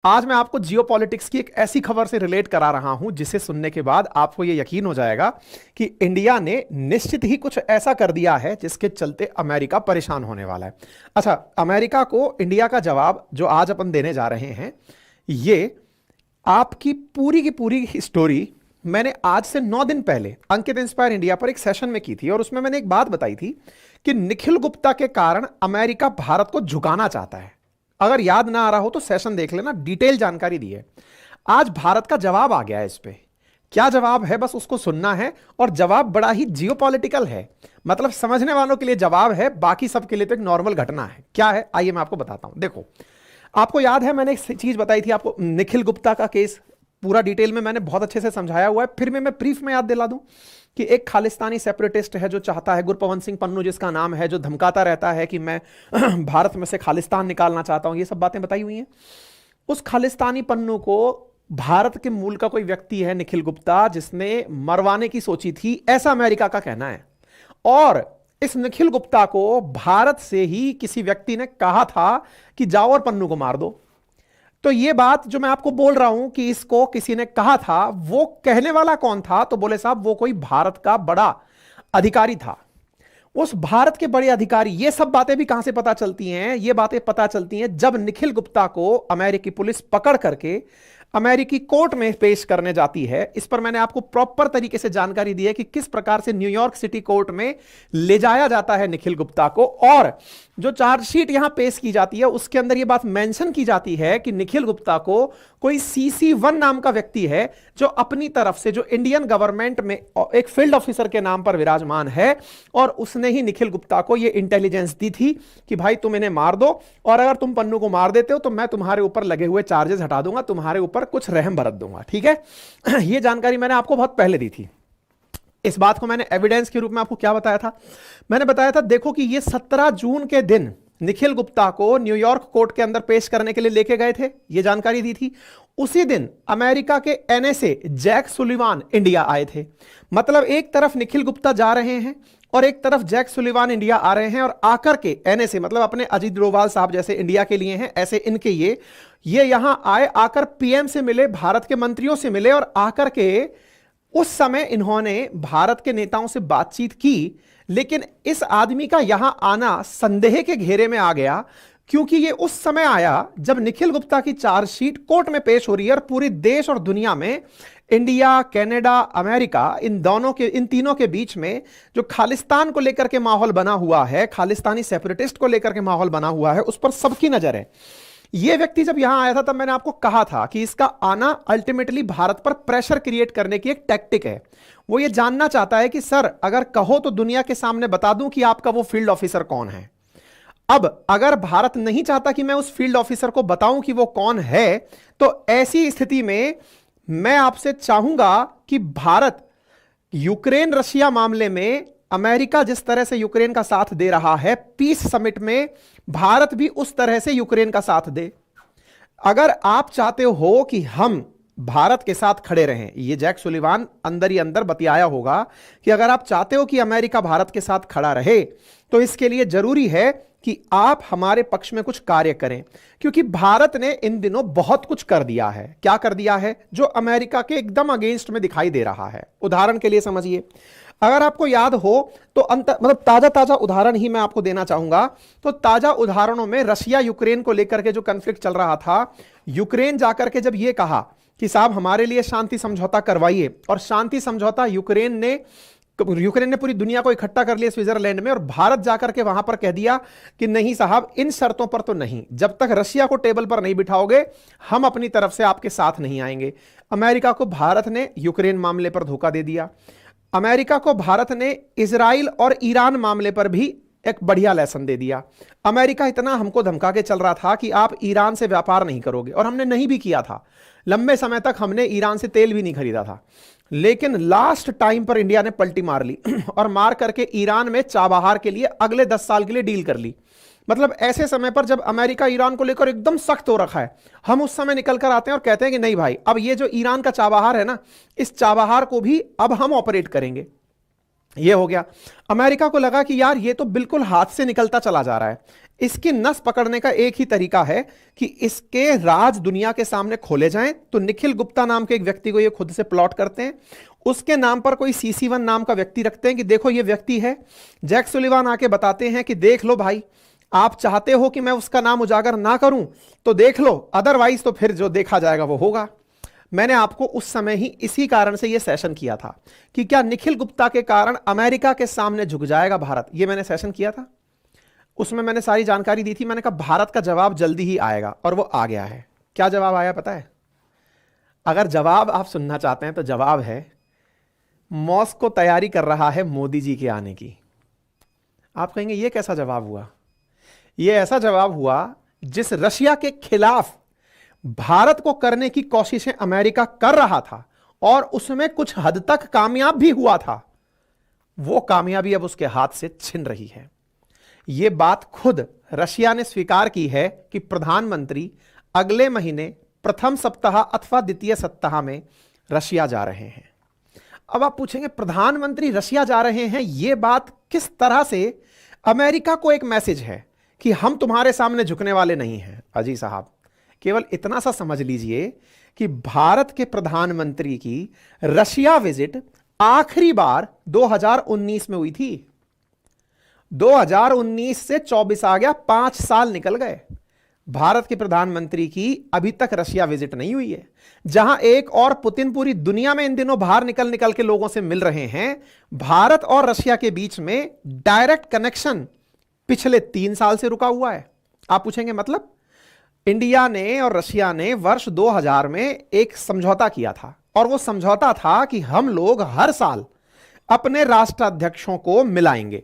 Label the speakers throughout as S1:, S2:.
S1: आज मैं आपको जियोपॉलिटिक्स की एक ऐसी खबर से रिलेट करा रहा हूं जिसे सुनने के बाद आपको यह यकीन हो जाएगा कि इंडिया ने निश्चित ही कुछ ऐसा कर दिया है जिसके चलते अमेरिका परेशान होने वाला है। अच्छा, अमेरिका को इंडिया का जवाब जो आज अपन देने जा रहे हैं, ये आपकी पूरी की पूरी स्टोरी मैंने आज से 9 दिन पहले अंकित इंस्पायर इंडिया पर एक सेशन में की थी और उसमें मैंने एक बात बताई थी कि निखिल गुप्ता के कारण अमेरिका भारत को झुकाना चाहता है। अगर याद ना आ रहा हो तो सेशन देख लेना, डिटेल जानकारी दी है। आज भारत का जवाब आ गया है। इस पे क्या जवाब है, बस उसको सुनना है। और जवाब बड़ा ही जियोपॉलिटिकल है, मतलब समझने वालों के लिए जवाब है, बाकी सबके लिए तो एक नॉर्मल घटना है। क्या है आइए मैं आपको बताता हूं। देखो, आपको याद है मैंने एक चीज बताई थी आपको, निखिल गुप्ता का केस पूरा डिटेल में मैंने बहुत अच्छे से समझाया हुआ है। फिर मैं ब्रीफ में याद दिला दूं कि एक खालिस्तानी सेपरेटिस्ट है जो चाहता है, गुरपवंत सिंह पन्नू जिसका नाम है, जो धमकाता रहता है कि मैं भारत में से खालिस्तान निकालना चाहता हूं। ये सब बातें बताई हुई हैं। उस खालिस्तानी पन्नू को भारत के मूल का कोई व्यक्ति है निखिल गुप्ता, जिसने मरवाने की सोची थी, ऐसा अमेरिका का कहना है। और इस निखिल गुप्ता को भारत से ही किसी व्यक्ति ने कहा था कि जाओ और पन्नू को मार दो। तो ये बात जो मैं आपको बोल रहा हूं कि इसको किसी ने कहा था, वो कहने वाला कौन था? तो बोले साहब वो कोई भारत का बड़ा अधिकारी था। उस भारत के बड़े अधिकारी, ये सब बातें भी कहां से पता चलती हैं? ये बातें पता चलती हैं जब निखिल गुप्ता को अमेरिकी पुलिस पकड़ करके अमेरिकी कोर्ट में पेश करने जाती है। इस पर मैंने आपको प्रॉपर तरीके से जानकारी दी है कि किस प्रकार से न्यूयॉर्क सिटी कोर्ट में ले जाया जाता है निखिल गुप्ता को। और जो चार्जशीट यहां पेश की जाती है उसके अंदर यह बात मेंशन की जाती है कि निखिल गुप्ता को कोई CC1 नाम का व्यक्ति है जो अपनी तरफ से, जो इंडियन गवर्नमेंट में एक फील्ड ऑफिसर के नाम पर विराजमान है, और उसने ही निखिल गुप्ता को यह इंटेलिजेंस दी थी कि भाई तुम इन्हें मार दो, और अगर तुम पन्नू को मार देते हो तो मैं तुम्हारे ऊपर लगे हुए चार्जेस हटा दूंगा, तुम्हारे ऊपर कुछ रहम बरत दूंगा। ठीक है, यह जानकारी मैंने आपको बहुत पहले दी थी। इस बात को मैंने एविडेंस के रूप में आपको क्या बताया था? मैंने बताया था देखो कि ये 17 जून के दिन निखिल गुप्ता को न्यूयॉर्क कोर्ट के अंदर पेश करने के लिए लेके गए थे, ये जानकारी दी थी। उसी दिन अमेरिका के NSA जैक सुलिवान इंडिया आए थे। मतलब एक तरफ निखिल गुप्ता जा रहे हैं और एक तरफ जैक सुलिवान इंडिया आ रहे हैं, और आकर के NSA मतलब अपने अजीत डोभाल साहब जैसे इंडिया के लिए हैं, ऐसे इनके ये यहां आए, आकर PM से मिले, भारत के मंत्रियों से मिले, और आकर के उस समय इन्होंने भारत के नेताओं से बातचीत की। लेकिन इस आदमी का यहां आना संदेह के घेरे में आ गया, क्योंकि यह उस समय आया जब निखिल गुप्ता की चार्जशीट कोर्ट में पेश हो रही है और पूरी देश और दुनिया में, इंडिया, कनाडा, अमेरिका, इन तीनों के बीच में जो खालिस्तान को लेकर के माहौल बना हुआ है, खालिस्तानी सेपरेटिस्ट को लेकर के माहौल बना हुआ है, उस पर सबकी नजर है। यह व्यक्ति जब यहां आया था तब मैंने आपको कहा था कि इसका आना अल्टीमेटली भारत पर प्रेशर क्रिएट करने की एक टैक्टिक है। वो ये जानना चाहता है कि सर अगर कहो तो दुनिया के सामने बता दूं कि आपका वो फील्ड ऑफिसर कौन है। अब अगर भारत नहीं चाहता कि मैं उस फील्ड ऑफिसर को बताऊं कि वो कौन है, तो ऐसी स्थिति में मैं आपसे चाहूंगा कि भारत यूक्रेन रशिया मामले में, अमेरिका जिस तरह से यूक्रेन का साथ दे रहा है, पीस समिट में भारत भी उस तरह से यूक्रेन का साथ दे। अगर आप चाहते हो कि हम भारत के साथ खड़े रहें, ये जैक सुलिवान अंदर ही अंदर बतियाया होगा कि अगर आप चाहते हो कि अमेरिका भारत के साथ खड़ा रहे, तो इसके लिए जरूरी है कि आप हमारे पक्ष में कुछ कार्य करें। क्योंकि भारत ने इन दिनों बहुत कुछ कर दिया है। क्या कर दिया है? जो अमेरिका के एकदम अगेंस्ट में दिखाई दे रहा है। उदाहरण के लिए समझिए, अगर आपको याद हो तो मतलब ताजा ताजा उदाहरण ही मैं आपको देना चाहूंगा। तो ताजा उदाहरणों में रशिया यूक्रेन को लेकर के जो कॉन्फ्लिक्ट चल रहा था, यूक्रेन जाकर के जब यह कहा कि साहब हमारे लिए शांति समझौता करवाइए, और शांति समझौता यूक्रेन ने पूरी दुनिया को इकट्ठा कर लिया स्विट्जरलैंड में, और भारत जाकर के वहां पर कह दिया कि नहीं साहब इन शर्तों पर तो नहीं, जब तक रशिया को टेबल पर नहीं बिठाओगे हम अपनी तरफ से आपके साथ नहीं आएंगे। अमेरिका को भारत ने यूक्रेन मामले पर धोखा दे दिया। अमेरिका को भारत ने इजराइल और ईरान मामले पर भी एक बढ़िया लेसन दे दिया। अमेरिका इतना हमको धमका के चल रहा था कि आप ईरान से व्यापार नहीं करोगे, और हमने नहीं भी किया था। लंबे समय तक हमने ईरान से तेल भी नहीं खरीदा था। लेकिन लास्ट टाइम पर इंडिया ने पलटी मार ली और मार करके ईरान में चाबहार के लिए अगले 10 साल के लिए डील कर ली। मतलब ऐसे समय पर जब अमेरिका ईरान को लेकर एकदम सख्त हो रखा है, हम उस समय निकल कर आते हैं और कहते हैं कि नहीं भाई, अब ये जो ईरान का चाबहार है ना, इस चाबहार को भी अब हम ऑपरेट करेंगे। ये हो गया। अमेरिका को लगा कि यार ये तो बिल्कुल हाथ से निकलता चला जा रहा है, इसकी नस पकड़ने का एक ही तरीका है कि इसके राज दुनिया के सामने खोले जाएं। तो निखिल गुप्ता नाम के एक व्यक्ति को ये खुद से प्लॉट करते हैं, उसके नाम पर कोई CC1 नाम का व्यक्ति रखते हैं कि देखो ये व्यक्ति है। जैक सुलिवान आके बताते हैं कि देख लो भाई, आप चाहते हो कि मैं उसका नाम उजागर ना करूं तो देख लो, अदरवाइज तो फिर जो देखा जाएगा वो होगा। मैंने आपको उस समय ही इसी कारण से ये सेशन किया था कि क्या निखिल गुप्ता के कारण अमेरिका के सामने झुक जाएगा भारत, ये मैंने सेशन किया था। उसमें मैंने सारी जानकारी दी थी। मैंने कहा भारत का जवाब जल्दी ही आएगा, और वो आ गया है। क्या जवाब आया पता है? अगर जवाब आप सुनना चाहते हैं तो जवाब है, मॉस्को तैयारी कर रहा है मोदी जी के आने की। आप कहेंगे ये कैसा जवाब हुआ? ये ऐसा जवाब हुआ जिस रशिया के खिलाफ भारत को करने की कोशिशें अमेरिका कर रहा था और उसमें कुछ हद तक कामयाब भी हुआ था, वो कामयाबी अब उसके हाथ से छिन रही है। यह बात खुद रशिया ने स्वीकार की है कि प्रधानमंत्री अगले महीने प्रथम सप्ताह अथवा द्वितीय सप्ताह में रशिया जा रहे हैं। अब आप पूछेंगे प्रधानमंत्री रशिया जा रहे हैं, यह बात किस तरह से अमेरिका को एक मैसेज है कि हम तुम्हारे सामने झुकने वाले नहीं हैं। अजी साहब, केवल इतना सा समझ लीजिए कि भारत के प्रधानमंत्री की रशिया विजिट आखिरी बार 2019 में हुई थी। 2019 से 24 आ गया, 5 साल निकल गए। भारत के प्रधानमंत्री की अभी तक रशिया विजिट नहीं हुई है। जहां एक और पुतिन पूरी दुनिया में इन दिनों बाहर निकल निकल के लोगों से मिल रहे हैं, भारत और रशिया के बीच में डायरेक्ट कनेक्शन पिछले 3 साल से रुका हुआ है। आप पूछेंगे मतलब? इंडिया ने और रशिया ने वर्ष 2000 में एक समझौता किया था, और वो समझौता था कि हम लोग हर साल अपने राष्ट्राध्यक्षों को मिलाएंगे।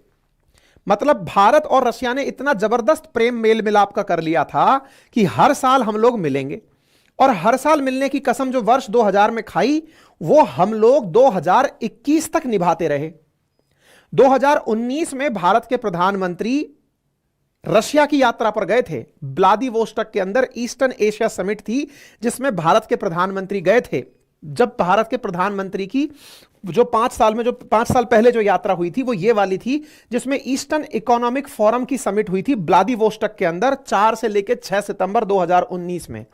S1: मतलब भारत और रशिया ने इतना जबरदस्त प्रेम मेल मिलाप का कर लिया था कि हर साल हम लोग मिलेंगे, और हर साल मिलने की कसम जो वर्ष 2000 में खाई वो हम लोग 2021 तक निभाते रहे। 2019 में भारत के प्रधानमंत्री रशिया की यात्रा पर गए थे। व्लादिवोस्टॉक के अंदर ईस्टर्न एशिया समिट थी जिसमें भारत के प्रधानमंत्री गए थे। जब भारत के प्रधानमंत्री की जो 5 साल पहले जो यात्रा हुई थी वो ये वाली थी, जिसमें ईस्टर्न इकोनॉमिक फोरम की समिट हुई थी व्लादिवोस्टॉक के अंदर 4 से लेकर 6 सितंबर 2019 में।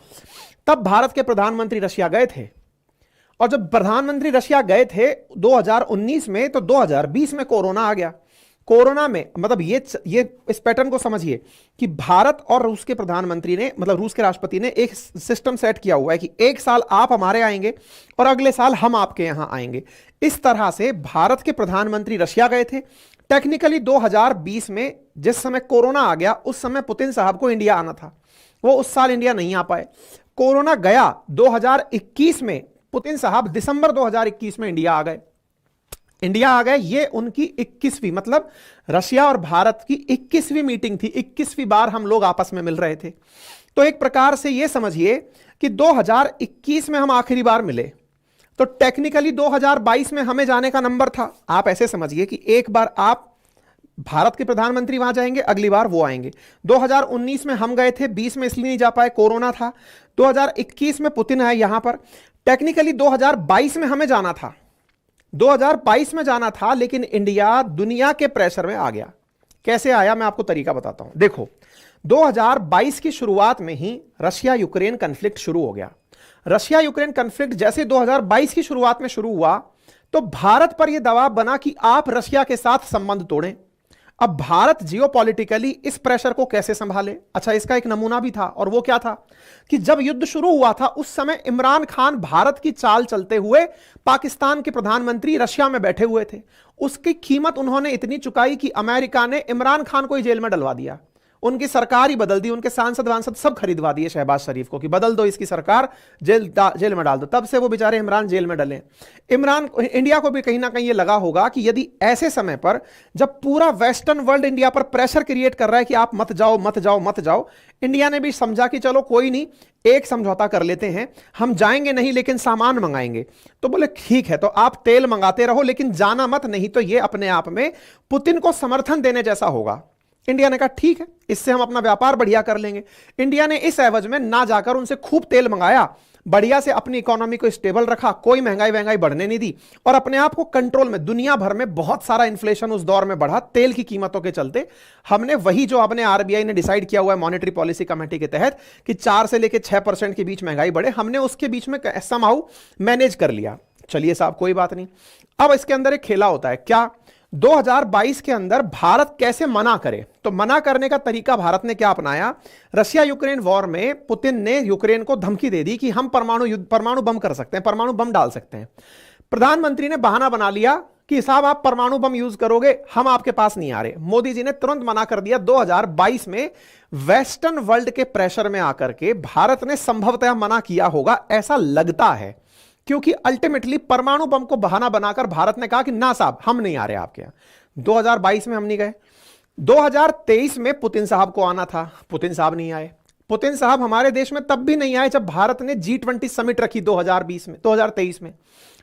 S1: तब भारत के प्रधानमंत्री रशिया गए थे, और जब प्रधानमंत्री रशिया गए थे 2019 में, तो 2020 में कोरोना आ गया। कोरोना में मतलब ये इस पैटर्न को समझिए कि भारत और रूस के प्रधानमंत्री ने, मतलब रूस के राष्ट्रपति ने एक सिस्टम सेट किया हुआ है कि एक साल आप हमारे आएंगे और अगले साल हम आपके यहां आएंगे। इस तरह से भारत के प्रधानमंत्री रशिया गए थे। टेक्निकली 2020 में जिस समय कोरोना आ गया उस समय पुतिन साहब को इंडिया आना था, वो उस साल इंडिया नहीं आ पाए। कोरोना गया 2021 में, पुतिन साहब दिसंबर 2021 में इंडिया आ गए। ये उनकी 21वीं, मतलब रशिया और भारत की 21वीं मीटिंग थी। 21वीं बार हम लोग आपस में मिल रहे थे। तो एक प्रकार से ये समझिए कि 2021 में हम आखिरी बार मिले, तो टेक्निकली 2022 में हमें जाने का नंबर था। आप ऐसे समझिए कि एक बार आप भारत के प्रधानमंत्री वहां जाएंगे, अगली बार वो आएंगे। 2019 में हम गए थे, 20 में इसलिए नहीं जा पाए, कोरोना था। 2021 में पुतिन आए यहां पर। टेक्निकली 2022 में हमें जाना था, 2022 में जाना था, लेकिन इंडिया दुनिया के प्रेशर में आ गया। कैसे आया मैं आपको तरीका बताता हूं। देखो, 2022 की शुरुआत में ही रशिया यूक्रेन कन्फ्लिक्ट शुरू हो गया। रशिया यूक्रेन कन्फ्लिक्ट जैसे 2022 की शुरुआत में शुरू हुआ, तो भारत पर यह दबाव बना कि आप रशिया के साथ संबंध तोड़ें। अब भारत जियोपॉलिटिकली इस प्रेशर को कैसे संभाले? अच्छा, इसका एक नमूना भी था, और वो क्या था कि जब युद्ध शुरू हुआ था उस समय इमरान खान भारत की चाल चलते हुए पाकिस्तान के प्रधानमंत्री रशिया में बैठे हुए थे। उसकी कीमत उन्होंने इतनी चुकाई कि अमेरिका ने इमरान खान को ही जेल में डलवा दिया, उनकी सरकार ही बदल दी, उनके सांसद वांसद सब खरीदवा दिए शहबाज शरीफ को कि बदल दो इसकी सरकार, जेल में डाल दो। तब से वो बेचारे इमरान जेल में डले। इंडिया को भी कहीं ना कहीं ये लगा होगा कि यदि ऐसे समय पर जब पूरा वेस्टर्न वर्ल्ड इंडिया पर प्रेशर क्रिएट कर रहा है कि आप मत जाओ मत जाओ मत जाओ, इंडिया ने भी समझा कि चलो कोई नहीं, एक समझौता कर लेते हैं, हम जाएंगे नहीं लेकिन सामान मंगाएंगे। तो बोले ठीक है, तो आप तेल मंगाते रहो लेकिन जाना मत, नहीं तो ये अपने आप में पुतिन को समर्थन देने जैसा होगा। इंडिया ने कहा ठीक है, इससे हम अपना व्यापार बढ़िया कर लेंगे। इंडिया ने इस एवज में ना जाकर उनसे खूब तेल मंगाया बढ़िया से अपनी इकोनॉमी को स्टेबल रखा, कोई महंगाई महंगाई बढ़ने नहीं दी, और अपने आप को कंट्रोल में। दुनिया भर में बहुत सारा इन्फ्लेशन उस दौर में बढ़ा तेल की कीमतों के चलते। हमने वही जो अपने आरबीआई ने डिसाइड किया हुआ है मॉनेटरी पॉलिसी कमेटी के तहत कि 4 से लेकर 6% के बीच महंगाई बढ़े, हमने उसके बीच में समहाउ मैनेज कर लिया। चलिए साहब कोई बात नहीं। अब इसके अंदर एक खेला होता है क्या, 2022 के अंदर भारत कैसे मना करे। तो मना करने का तरीका भारत ने क्या अपनाया, रशिया यूक्रेन वॉर में पुतिन ने यूक्रेन को धमकी दे दी कि हम परमाणु बम कर सकते हैं, परमाणु बम डाल सकते हैं। प्रधानमंत्री ने बहाना बना लिया कि साहब आप परमाणु बम यूज करोगे, हम आपके पास नहीं आ रहे। मोदी जी ने तुरंत मना कर दिया। 2022 में वेस्टर्न वर्ल्ड के प्रेशर में आकर के भारत ने संभवतः मना किया होगा, ऐसा लगता है, क्योंकि अल्टीमेटली परमाणु बम को बहाना बनाकर भारत ने कहा कि ना साहब हम नहीं आ रहे आपके यहां। 2022 में हम नहीं गए। 2023 में पुतिन साहब को आना था, पुतिन साहब नहीं आए। पुतिन साहब हमारे देश में तब भी नहीं आए जब भारत ने G20 समिट रखी 2023 में।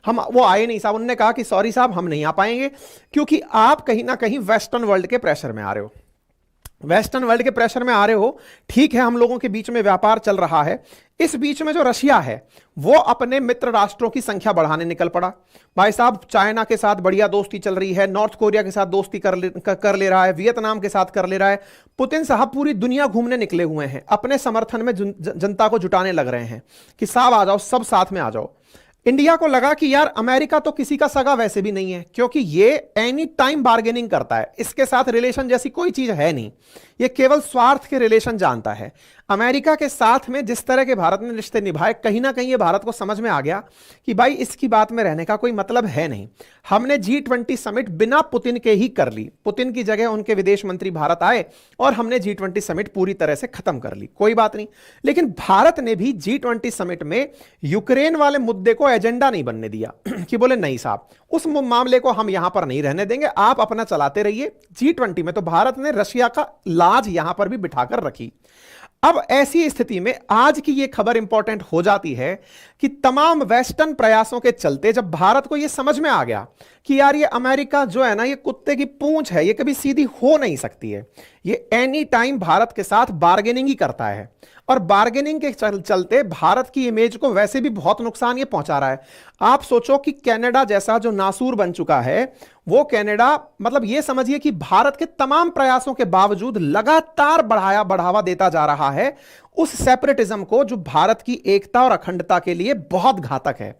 S1: हम वो आए नहीं साहब, उन्होंने कहा कि सॉरी साहब हम नहीं आ पाएंगे, क्योंकि आप कहीं ना कहीं वेस्टर्न वर्ल्ड के प्रेशर में आ रहे हो। वेस्टर्न वर्ल्ड के प्रेशर में आ रहे हो, ठीक है, हम लोगों के बीच में व्यापार चल रहा है। इस बीच में जो रशिया है वो अपने मित्र राष्ट्रों की संख्या बढ़ाने निकल पड़ा। भाई साहब चाइना के साथ बढ़िया दोस्ती चल रही है, नॉर्थ कोरिया के साथ दोस्ती कर ले रहा है, वियतनाम के साथ कर ले रहा है। पुतिन साहब पूरी दुनिया घूमने निकले हुए हैं, अपने समर्थन में जनता को जुटाने लग रहे हैं कि साहब आ जाओ, सब साथ में आ जाओ। इंडिया को लगा कि यार अमेरिका तो किसी का सगा वैसे भी नहीं है, क्योंकि ये एनी टाइम बार्गेनिंग करता है, इसके साथ रिलेशन जैसी कोई चीज है नहीं, ये केवल स्वार्थ के रिलेशन जानता है। अमेरिका के साथ में जिस तरह के भारत ने रिश्ते निभाए, कहीं ना कहीं ये भारत को समझ में आ गया कि भाई इसकी बात में रहने का कोई मतलब है नहीं। हमने G20 समिट बिना पुतिन के ही कर ली, पुतिन की जगह उनके विदेश मंत्री भारत आए और हमने G20 समिट पूरी तरह से खत्म कर ली, कोई बात नहीं। लेकिन भारत ने भी G20 समिट में यूक्रेन वाले मुद्दे को एजेंडा नहीं बनने दिया कि बोले नहीं साहब उस मामले को हम यहां पर नहीं रहने देंगे, आप अपना चलाते रहिए। G20 में तो भारत ने रशिया का लाज यहां पर भी बिठाकर रखी। अब ऐसी स्थिति में आज की यह खबर इंपॉर्टेंट हो जाती है कि तमाम वेस्टर्न प्रयासों के चलते जब भारत को यह समझ में आ गया कि यार ये अमेरिका जो है ना, ये कुत्ते की पूंछ है, ये कभी सीधी हो नहीं सकती है, ये एनी टाइम भारत के साथ बार्गेनिंग ही करता है, और बार्गेनिंग के चलते भारत की इमेज को वैसे भी बहुत नुकसान ये पहुंचा रहा है। आप सोचो कि कनाडा जैसा जो नासूर बन चुका है, वो कनाडा मतलब ये समझिए कि भारत के तमाम प्रयासों के बावजूद लगातार बढ़ावा देता जा रहा है उस सेपरेटिज्म को जो भारत की एकता और अखंडता के लिए बहुत घातक है।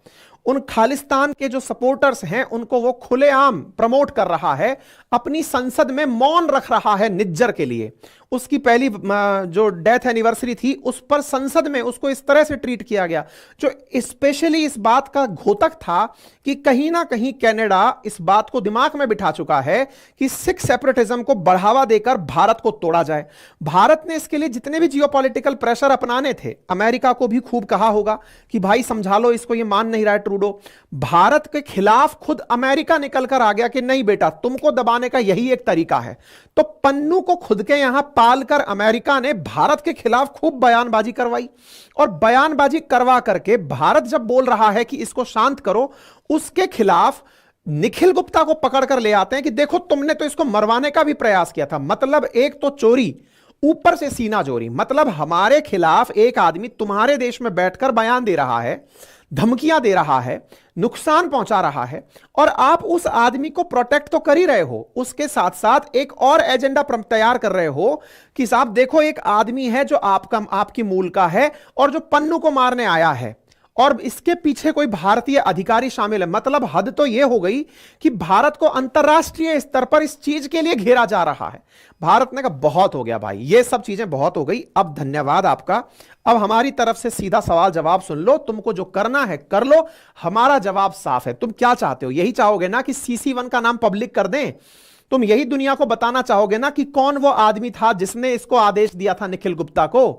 S1: उन खालिस्तान के जो सपोर्टर्स हैं उनको वो खुलेआम प्रमोट कर रहा है, अपनी संसद में मौन रख रहा है निज्जर के लिए। उसकी पहली जो डेथ एनिवर्सरी थी उस पर संसद में उसको इस तरह से ट्रीट किया गया, जो स्पेशली इस बात का घोतक था कि कहीं ना कहीं कनाडा इस बात को दिमाग में बिठा चुका है कि सिख सेपरेटिज्म को बढ़ावा देकर भारत को तोड़ा जाए। भारत ने इसके लिए जितने भी जियोपॉलिटिकल प्रेशर अपनाने थे, अमेरिका को भी खूब कहा होगा कि भाई समझा लो इसको, ये मान नहीं रहा है ट्रूडो। भारत के खिलाफ खुद अमेरिका निकल कर आ गया कि नहीं बेटा, तुमको दबाने का यही एक तरीका है। तो पन्नू को खुद के यहां पालकर अमेरिका ने भारत के खिलाफ खूब बयानबाजी करवाई, और बयानबाजी करवा करके भारत जब बोल रहा है कि इसको शांत करो, उसके खिलाफ निखिल गुप्ता को पकड़कर ले आते हैं कि देखो तुमने तो इसको मरवाने का भी प्रयास किया था। मतलब एक तो चोरी, ऊपर से सीना चोरी। मतलब हमारे खिलाफ एक आदमी तुम्हारे देश में बैठकर बयान दे रहा है, धमकियां दे रहा है, नुकसान पहुंचा रहा है, और आप उस आदमी को प्रोटेक्ट तो कर ही रहे हो, उसके साथ साथ एक और एजेंडा तैयार कर रहे हो कि साहब देखो एक आदमी है जो आपकी मूल का है और जो पन्नू को मारने आया है, और इसके पीछे कोई भारतीय अधिकारी शामिल है। मतलब हद तो यह हो गई कि भारत को अंतरराष्ट्रीय स्तर पर इस चीज के लिए घेरा जा रहा है। भारत ने कहा बहुत हो गया भाई, ये सब चीजें बहुत हो गई, अब धन्यवाद आपका, अब हमारी तरफ से सीधा सवाल जवाब सुन लो, तुमको जो करना है कर लो, हमारा जवाब साफ है। तुम क्या चाहते हो? यही चाहोगे ना कि CC1 का नाम पब्लिक कर दें? तुम यही दुनिया को बताना चाहोगे ना कि कौन वो आदमी था जिसने इसको आदेश दिया था निखिल गुप्ता को?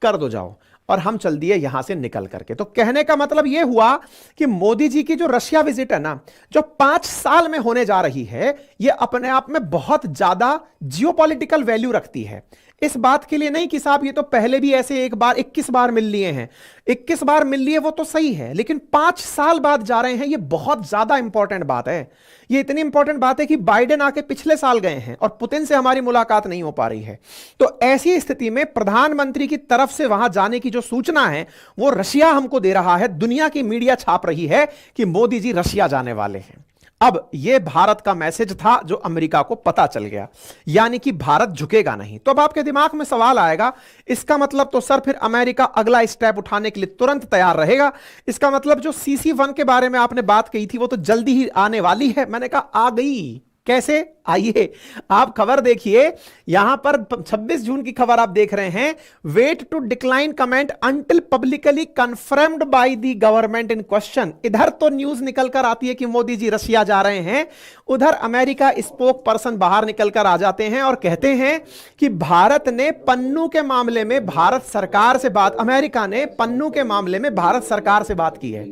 S1: कर दो जाओ। और हम चल दिए यहां से निकल करके। तो कहने का मतलब यह हुआ कि मोदी जी की जो रशिया विजिट है ना, जो 5 साल में होने जा रही है, यह अपने आप में बहुत ज्यादा जियोपॉलिटिकल वैल्यू रखती है। इस बात के लिए नहीं कि साहब ये तो पहले भी ऐसे एक बार 21 बार मिल लिए हैं। 21 बार मिल लिए वो तो सही है, लेकिन 5 साल बाद जा रहे हैं, ये बहुत ज्यादा इंपॉर्टेंट बात है। ये इतनी इंपॉर्टेंट बात है कि बाइडेन आके पिछले साल गए हैं और पुतिन से हमारी मुलाकात नहीं हो पा रही है। तो ऐसी स्थिति में प्रधानमंत्री की तरफ से वहां जाने की जो सूचना है वो रशिया हमको दे रहा है, दुनिया की मीडिया छाप रही है कि मोदी जी रशिया जाने वाले हैं। अब यह भारत का मैसेज था जो अमेरिका को पता चल गया, यानी कि भारत झुकेगा नहीं। तो अब आपके दिमाग में सवाल आएगा, इसका मतलब तो सर फिर अमेरिका अगला स्टेप उठाने के लिए तुरंत तैयार रहेगा। इसका मतलब जो CC1 के बारे में आपने बात कही थी वो तो जल्दी ही आने वाली है। मैंने कहा आ गई कैसे, आइए आप खबर देखिए। यहां पर 26 जून की खबर आप देख रहे हैं, wait to decline comment until publicly confirmed by the government in question. इधर तो न्यूज निकलकर आती है कि मोदी जी रशिया जा रहे हैं, उधर अमेरिका स्पोक पर्सन बाहर निकलकर आ जाते हैं और कहते हैं कि भारत ने पन्नू के मामले में भारत सरकार से बात, अमेरिका ने पन्नू के मामले में भारत सरकार से बात की है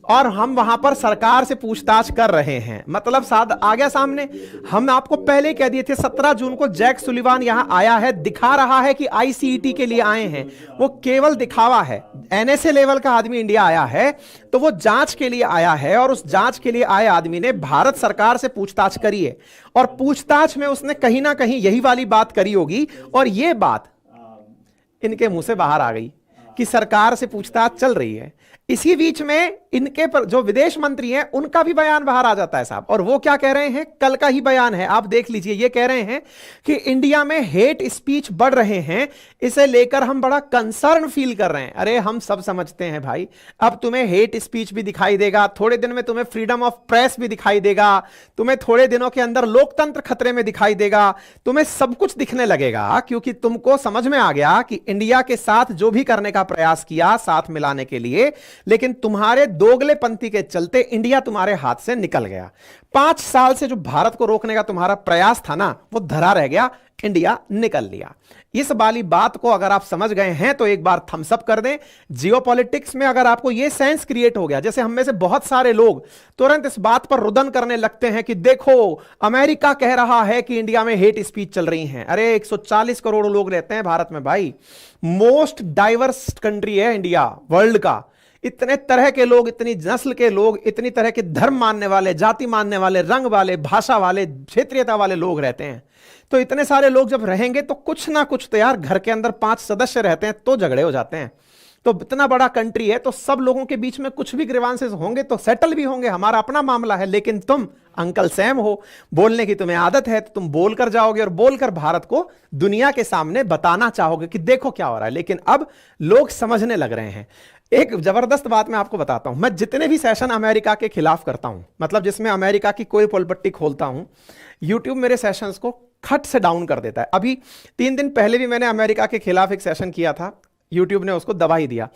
S1: और हम वहां पर सरकार से पूछताछ कर रहे हैं। मतलब साथ आ गया सामने। हम आपको पहले कह दिए थे 17 जून को जैक सुलिवान यहां आया है, दिखा रहा है कि ICET के लिए आए हैं, वो केवल दिखावा है। NSA लेवल का आदमी इंडिया आया है तो वो जांच के लिए आया है और उस जांच के लिए आए आदमी ने भारत सरकार से पूछताछ करी है और पूछताछ में उसने कहीं ना कहीं यही वाली बात करी होगी और ये बात इनके मुंह से बाहर आ गई कि सरकार से पूछताछ चल रही है। इसी बीच में इनके पर जो विदेश मंत्री हैं उनका भी बयान बाहर आ जाता है साहब, और वो क्या कह रहे हैं, कल का ही बयान है, आप देख लीजिए। ये कह रहे हैं कि इंडिया में हेट स्पीच बढ़ रहे हैं, इसे लेकर हम बड़ा कंसर्न फील कर रहे हैं। अरे हम सब समझते हैं भाई, अब तुम्हें हेट स्पीच भी दिखाई देगा, थोड़े दिन में तुम्हें फ्रीडम ऑफ प्रेस भी दिखाई देगा, तुम्हें थोड़े दिनों के अंदर लोकतंत्र खतरे में दिखाई देगा, तुम्हें सब कुछ दिखने लगेगा, क्योंकि तुमको समझ में आ गया कि इंडिया के साथ जो भी करने का प्रयास किया साथ मिलाने के लिए, लेकिन तुम्हारे दोगलेपंथी के चलते इंडिया तुम्हारे हाथ से निकल गया। 5 साल से जो भारत को रोकने का तुम्हारा प्रयास था ना, वो धरा रह गया, इंडिया निकल लिया। इस वाली बात को अगर आप समझ गए हैं तो एक बार थम्स अप कर दें। जियोपॉलिटिक्स में अगर आपको यह सेंस क्रिएट हो गया, जैसे हम में से बहुत सारे लोग तुरंत इस बात पर रुदन करने लगते हैं कि देखो अमेरिका कह रहा है कि इंडिया में हेट स्पीच चल रही है। अरे 140 करोड़ लोग रहते हैं भारत में भाई, मोस्ट डाइवर्स कंट्री है इंडिया वर्ल्ड का। इतने तरह के लोग, इतनी नस्ल के लोग, इतनी तरह के धर्म मानने वाले, जाति मानने वाले, रंग वाले, भाषा वाले, क्षेत्रीयता वाले लोग रहते हैं। तो इतने सारे लोग जब रहेंगे तो कुछ ना कुछ तो यार, घर के अंदर 5 सदस्य रहते हैं तो झगड़े हो जाते हैं। तो इतना बड़ा कंट्री है तो सब लोगों के बीच में कुछ भी ग्रीवांसेस होंगे तो सेटल भी होंगे, हमारा अपना मामला है। लेकिन तुम अंकल सैम हो, बोलने की तुम्हें आदत है, तो तुम बोलकर जाओगे और बोलकर भारत को दुनिया के सामने बताना चाहोगे कि देखो क्या हो रहा है। लेकिन अब लोग समझने लग रहे हैं। एक जबरदस्त बात मैं आपको बताता हूं, मैं जितने भी सेशन अमेरिका के खिलाफ करता हूं, मतलब जिसमें अमेरिका की कोई पोलपट्टी खोलता हूं, यूट्यूब मेरे सेशंस को खट से डाउन कर देता है। अभी 3 दिन पहले भी मैंने अमेरिका के खिलाफ एक सेशन किया था, यूट्यूब ने उसको दबा ही दिया।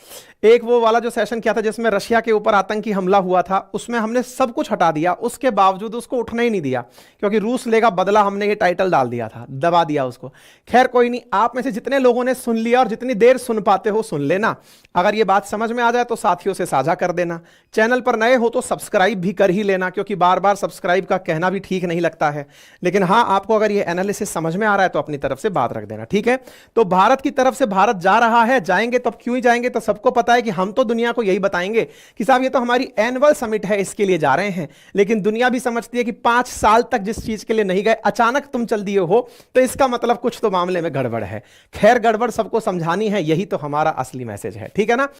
S1: एक वो वाला जो सेशन किया था जिसमें रशिया के ऊपर आतंकी हमला हुआ था, उसमें हमने सब कुछ हटा दिया, उसके बावजूद उसको उठने ही नहीं दिया, क्योंकि रूस लेगा बदला, हमने ये टाइटल डाल दिया था, दबा दिया उसको। खैर कोई नहीं, आप में से जितने लोगों ने सुन लिया और जितनी देर सुन पाते हो सुन लेना। अगर ये बात समझ में आ जाए तो साथियों से साझा कर देना। चैनल पर नए हो तो सब्सक्राइब भी कर ही लेना, क्योंकि बार बार सब्सक्राइब का कहना भी ठीक नहीं लगता है। लेकिन हाँ, आपको अगर ये एनालिसिस समझ में आ रहा है तो अपनी तरफ से बात रख देना, ठीक है। तो भारत की तरफ से भारत जा रहा है, जाएंगे तो क्यों ही जाएंगे, तो सबको पता है कि हम तो दुनिया को यही बताएंगे कि साहब ये तो हमारी एनुअल समिट है, इसके लिए जा रहे हैं। लेकिन दुनिया भी समझती है कि 5 साल तक जिस चीज के लिए नहीं गए, अचानक तुम चल दिए हो, तो इसका मतलब कुछ तो मामले में गड़बड़ है। खैर गड़बड़ सबको समझानी है, यही तो हमारा असली मैसेज है, ठीक है ना।